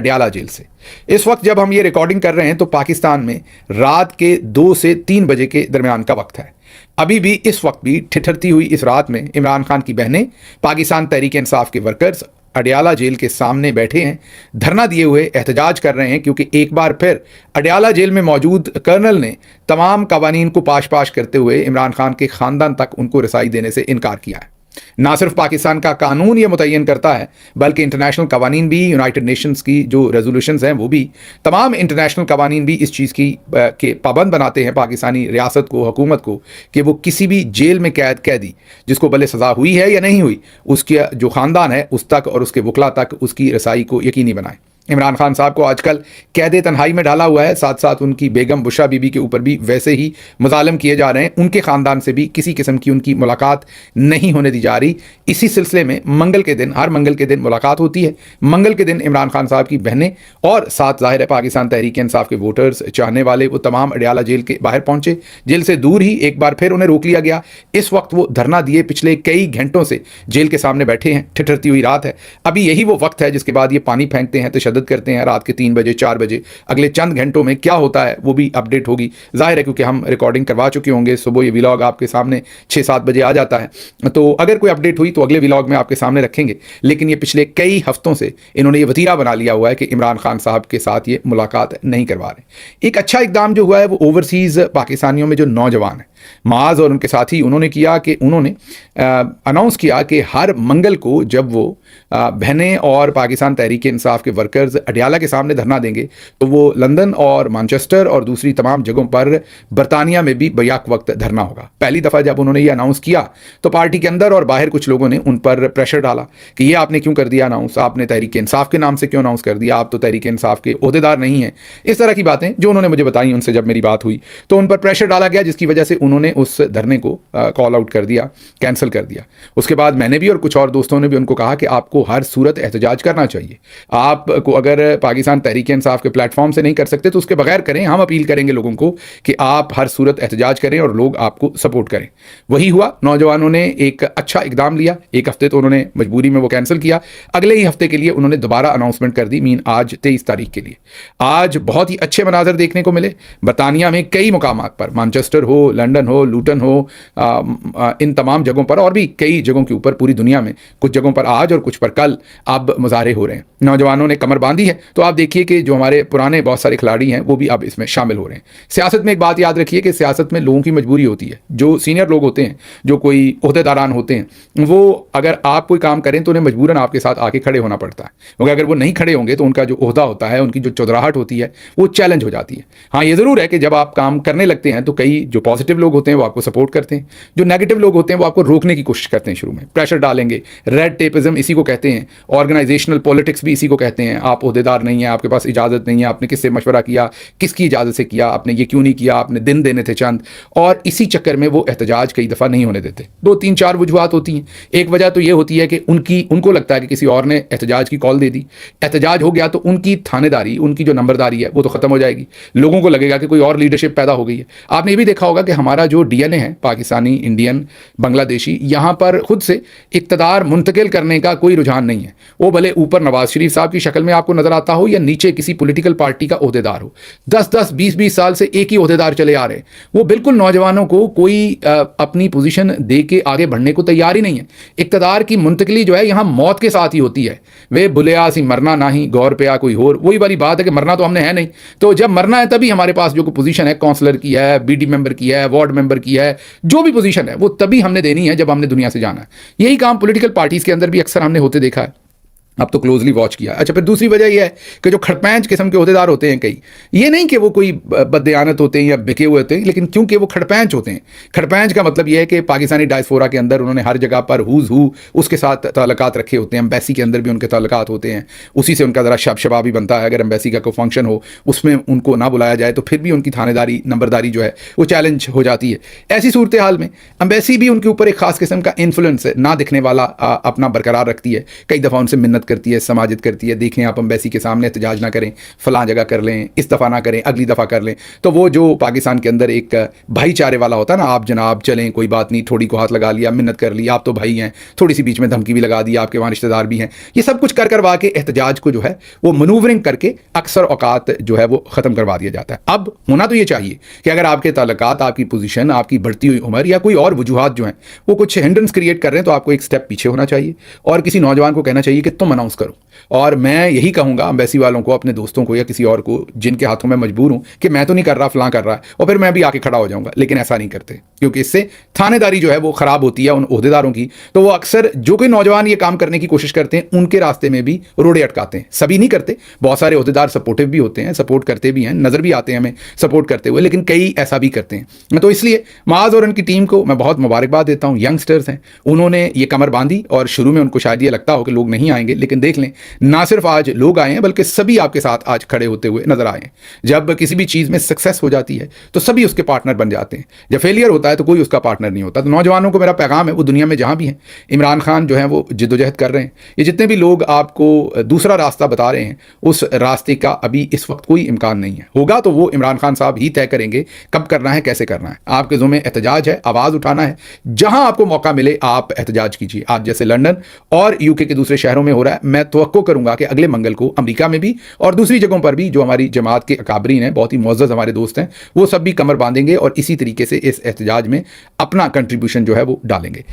Adiala jail से। इस वक्त जब हम ये रिकॉर्डिंग कर रहे हैं तो पाकिस्तान में रात के 2 से 3 बजे के दरमियान का वक्त है। अभी भी इस वक्त भी ठिठुरती हुई इस रात में इमरान खान की बहनें, पाकिस्तान तहरीक इंसाफ के वर्कर्स अडयाला जेल के सामने बैठे हैं, धरना दिए हुए एहतजाज कर रहे हैं, क्योंकि एक बार फिर अडयाला जेल में मौजूद कर्नल ने तमाम कवानीन को पाश पाश करते हुए इमरान खान के ख़ानदान तक उनको रसाई देने से इनकार किया है। ना सिर्फ पाकिस्तान का कानून ये मुतय्यन करता है, बल्कि इंटरनेशनल कवानीन भी, यूनाइटेड नेशंस की जो रेजोल्यूशंस हैं वो भी, तमाम इंटरनेशनल कवानीन भी इस चीज़ की के पाबंद बनाते हैं पाकिस्तानी रियासत को, हुकूमत को, कि वो किसी भी जेल में कैदी जिसको भले सज़ा हुई है या नहीं हुई, उसके जो ख़ानदान है उस तक और उसके वकला तक उसकी रसाई को यकीनी बनाए। इमरान खान साहब को आजकल कैद तन्हाई में डाला हुआ है, साथ साथ उनकी बेगम बुशरा बीबी के ऊपर भी वैसे ही मुजालम किए जा रहे हैं। उनके ख़ानदान से भी किसी किस्म की उनकी मुलाकात नहीं होने दी जा रही। इसी सिलसिले में मंगल के दिन, हर मंगल के दिन मुलाकात होती है। मंगल के दिन इमरान खान साहब की बहनें और साथ ज़ाहिर है पाकिस्तान तहरीक इंसाफ के वोटर्स, चाहने वाले, वो तमाम अडयाला जेल के बाहर पहुँचे। जेल से दूर ही एक बार फिर उन्हें रोक लिया गया। इस वक्त वो धरना दिए पिछले कई घंटों से जेल के सामने बैठे हैं। ठिठुरती हुई रात है। अभी यही वो वक्त है जिसके बाद ये पानी फेंकते हैं, तशद्दुद करते हैं रात के 3 बजे 4 बजे। अगले चंद घंटों में क्या होता है वो भी अपडेट होगी, जाहिर है, क्योंकि हम रिकॉर्डिंग करवा चुके होंगे। सुबह ये व्लॉग आपके सामने 6-7 बजे आ जाता है, तो अगर कोई अपडेट हुई तो अगले व्लॉग में आपके सामने रखेंगे। लेकिन ये पिछले कई हफ्तों से इन्होंने ये वतीरा बना लिया हुआ है कि इमरान खान साहब के साथ ये मुलाकात नहीं करवा रहे। एक अच्छा इकदाम जो हुआ है वो ओवरसीज़ पाकिस्तानियों में जो नौजवान है, माज और उनके साथी, उन्होंने किया कि उन्होंने अनाउंस किया कि हर मंगल को जब वो बहनें और पाकिस्तान तहरीक इंसाफ के वर्कर्स अडयाला के सामने धरना देंगे तो वो लंदन और मैनचेस्टर और दूसरी तमाम जगहों पर बरतानिया में भी बैक वक्त धरना होगा। पहली दफ़ा जब उन्होंने ये अनाउंस किया तो पार्टी के अंदर और बाहर कुछ लोगों ने उन पर प्रेशर डाला कि ये आपने क्यों कर दिया अनाउंस, आपने तहरीक इंसाफ के नाम से क्यों अनाउंस कर दिया, आप तो तहरीक इंसाफ के ओहदेदार नहीं हैं। इस तरह की बातें जो उन्होंने मुझे बताई, उनसे जब मेरी बात हुई तो उन पर प्रेशर डाला गया, जिसकी वजह से उन्होंने उस धरने को कॉल आउट कर दिया, कैंसिल कर दिया। उसके बाद मैंने भी और कुछ और दोस्तों ने भी उनको कहा कि आपको हर सूरत एहतजाज करना चाहिए। आपको अगर पाकिस्तान तहरीक इंसाफ के प्लेटफॉर्म से नहीं कर सकते तो उसके बगैर करें। हम अपील करेंगे लोगों को कि आप हर सूरत एहतजाज करें और लोग आपको सपोर्ट करें। वही हुआ, नौजवानों ने एक अच्छा इकदाम लिया। एक हफ्ते तो उन्होंने मजबूरी में वो कैंसिल किया, अगले ही हफ्ते के लिए उन्होंने दोबारा अनाउंसमेंट कर दी, मीन आज 23 तारीख के लिए। आज बहुत ही अच्छे मनाजर देखने को मिले बरतानिया में, कई मुकामात पर, मैनचेस्टर हो, लंदन हो, लूटन हो, इन तमाम जगहों पर और भी कई जगहों के ऊपर पूरी दुनिया में, कुछ जगहों पर आज और कुछ पर कल अब मुजाहरे हो रहे हैं। नौजवानों ने कमर बांधी है। तो आप देखिए कि जो हमारे पुराने बहुत सारे खिलाड़ी हैं वो भी अब इसमें शामिल हो रहे हैं। सियासत में एक बात याद रखिए कि सियासत में लोगों की मजबूरी होती है। जो सीनियर लोग होते हैं, जो कोई ओहदेदारान होते हैं, वो अगर आप कोई काम करें तो उन्हें मजबूरन आपके साथ आके खड़े होना पड़ता है, क्योंकि अगर वो नहीं खड़े होंगे तो उनका जो ओहदा होता है, उनकी जो चौधराहट होती है, वो चैलेंज हो जाती है। हाँ, ये ज़रूर है कि जब आप काम करने लगते हैं तो कई जो पॉजिटिव लोग होते हैं वो आपको सपोर्ट करते हैं, जो नेगेटिव लोग होते हैं वो आपको रोकने की कोशिश करते हैं, शुरू में प्रेशर डालेंगे। रेड टेपिज्म इसी को कहते हैं, ऑर्गेनाइजेशनल पॉलिटिक्स भी इसी को कहते हैं। आप ओहदेदार नहीं है, आपके पास इजाज़त नहीं है, आपने किससे मशवरा किया, किसकी इजाज़त से किया, आपने ये क्यों नहीं किया, आपने दिन देने थे चंद, और इसी चक्कर में वो एहतजाज कई दफ़ा नहीं होने देते। 2-3-4 वजूहात होती हैं। एक वजह तो ये होती है कि उनको लगता है कि किसी और ने एहतजाज की कॉल दे दी, एहतजाज हो गया तो उनकी थानेदारी, उनकी जो नंबरदारी है वो तो ख़त्म हो जाएगी। लोगों को लगेगा कि कोई और लीडरशिप पैदा हो गई है। आपने ये भी देखा होगा कि हमारा जो DNA है, पाकिस्तानी, इंडियन, बांग्लादेशी, यहाँ पर खुद से इक़्तिदार मुंतकिल करने का कोई रुझान नहीं है। वो भले ऊपर नवाज शरीफ साहब की शक्ल में आपको नजर आता हो या नीचे किसी पॉलिटिकल पार्टी का ओहदेदार हो। 10-10, 20-20 साल से एक ही ओहदेदार चले आ रहे हैं। वो बिल्कुल नौजवानों को कोई अपनी पोजीशन दे के आगे बढ़ने को तैयार ही नहीं है। इक़्तिदार की मुंतकिली जो है यहाँ मौत के साथ ही होती है। वे बुलिया सी मरना ना ही गौर पे आ कोई और, वही वाली बात है कि मरना तो हमने है नहीं, तो जब मरना है तभी हमारे पास जो पोजीशन है, काउंसलर की है, BD मेंबर की है, वार्ड मेंबर की है, जो भी पोजीशन है वो तभी हमने देनी है जब हमने दुनिया से जाना है। यही काम पॉलिटिकल पार्टीज के अंदर भी अक्सर हमने होते देखा है। अब तो क्लोजली वॉच किया। अच्छा, फिर दूसरी वजह यह है कि जो खड़पैंच किस्म के ओहदेदार होते हैं कई, ये नहीं कि वो कोई बददयानत होते हैं या बिके हुए होते हैं, लेकिन क्योंकि वो खड़पैंच होते हैं। खड़पैंच का मतलब यह है कि पाकिस्तानी डायस्पोरा के अंदर उन्होंने हर जगह पर हुज़ हू उसके साथ ताल्लुकात रखे होते हैं। एम्बेसी के अंदर भी उनके ताल्लुकात होते हैं, उसी से उनका ज़रा शबशबा भी बनता है। अगर एम्बेसी का कोई फंक्शन हो उसमें उनको ना बुलाया जाए तो फिर भी उनकी थानेदारी, नंबरदारी जो है वो चैलेंज हो जाती है। ऐसी सूरत हाल में एम्बेसी भी उनके ऊपर एक ख़ास किस्म का इन्फ्लुएंस ना दिखने वाला अपना बरकरार रखती है। कई दफ़ा उनसे मिन्नत करती है, समाजित करती है, देखें आप एम्बेसी के सामने एहतजाज ना करें, फलां जगह कर लें, इस दफ़ा ना करें, अगली दफ़ा कर लें। तो वो जो पाकिस्तान के अंदर एक भाईचारे वाला होता है ना, आप जनाब चलें, कोई बात नहीं, थोड़ी को हाथ लगा लिया, मिन्नत कर ली, आप तो भाई हैं, थोड़ी सी बीच में धमकी भी लगा दी, आपके वहाँ रिश्तेदार भी हैं, ये सब कुछ कर करवा के एहतजाज को जो है वो मनूवरिंग करके अक्सर औकात जो है वो ख़त्म करवा दिया जाता है। अब होना तो ये चाहिए कि अगर आपके ताल्लुकात, आपकी पोजीशन, आपकी बढ़ती हुई उम्र या कोई और वजूहात जो हैं वो कुछ हिंड्रेंस क्रिएट कर रहे हैं, तो आपको एक स्टेप पीछे होना चाहिए और किसी नौजवान को कहना चाहिए कि तुम अनाउंस करो। और मैं यही कहूँगा एम्बेसी वालों को, अपने दोस्तों को या किसी और को जिनके हाथों में मजबूर हूँ कि मैं तो नहीं कर रहा, फलां कर रहा है, और फिर मैं भी आके खड़ा हो जाऊँगा, लेकिन ऐसा नहीं करते, क्योंकि इससे थानेदारी जो है वो ख़राब होती है उन ओहदेदारों की। तो वो अक्सर जो कोई नौजवान ये काम करने की कोशिश करते हैं उनके रास्ते में भी रोड़े अटकाते हैं। सभी नहीं करते, बहुत सारे ओहदेदार सपोर्टिव भी होते हैं, सपोर्ट करते भी हैं, नज़र भी आते हैं हमें सपोर्ट करते हुए, लेकिन कई ऐसा भी करते हैं। तो इसलिए माज और उनकी टीम को मैं बहुत मुबारकबाद देता हूँ। यंगस्टर्स हैं, उन्होंने ये कमर बांधी और शुरू में उनको शायद ये लगता हो कि लोग नहीं आएंगे, लेकिन देख लें, ना सिर्फ आज लोग आए हैं बल्कि सभी आपके साथ आज खड़े होते हुए नजर आए हैं। जब किसी भी चीज़ में सक्सेस हो जाती है तो सभी उसके पार्टनर बन जाते हैं, जब फेलियर होता है तो कोई उसका पार्टनर नहीं होता। तो नौजवानों को मेरा पैगाम है, वो दुनिया में जहाँ भी हैं, इमरान खान जो है वो जिद्दोजहद कर रहे हैं, ये जितने भी लोग आपको दूसरा रास्ता बता रहे हैं उस रास्ते का अभी इस वक्त कोई इम्कान नहीं है। होगा तो वो इमरान खान साहब ही तय करेंगे कब करना है, कैसे करना है। आपके ज़ुम्मे एहतजाज है, आवाज़ उठाना है, जहां आपको मौका मिले आप एहतजाज कीजिए। आज जैसे लंदन और यूके के दूसरे शहरों में हो रहा है, मैं तवक्को करूंगा कि अगले मंगल को अमेरिका में भी और दूसरी जगहों पर भी जो हमारी जमात के अकाबरीन हैं, बहुत ही मुअज़्ज़ज़ हमारे दोस्त हैं, वो सब भी कमर बांधेंगे और इसी तरीके से इस एहतजाज में अपना कंट्रीब्यूशन जो है वो डालेंगे।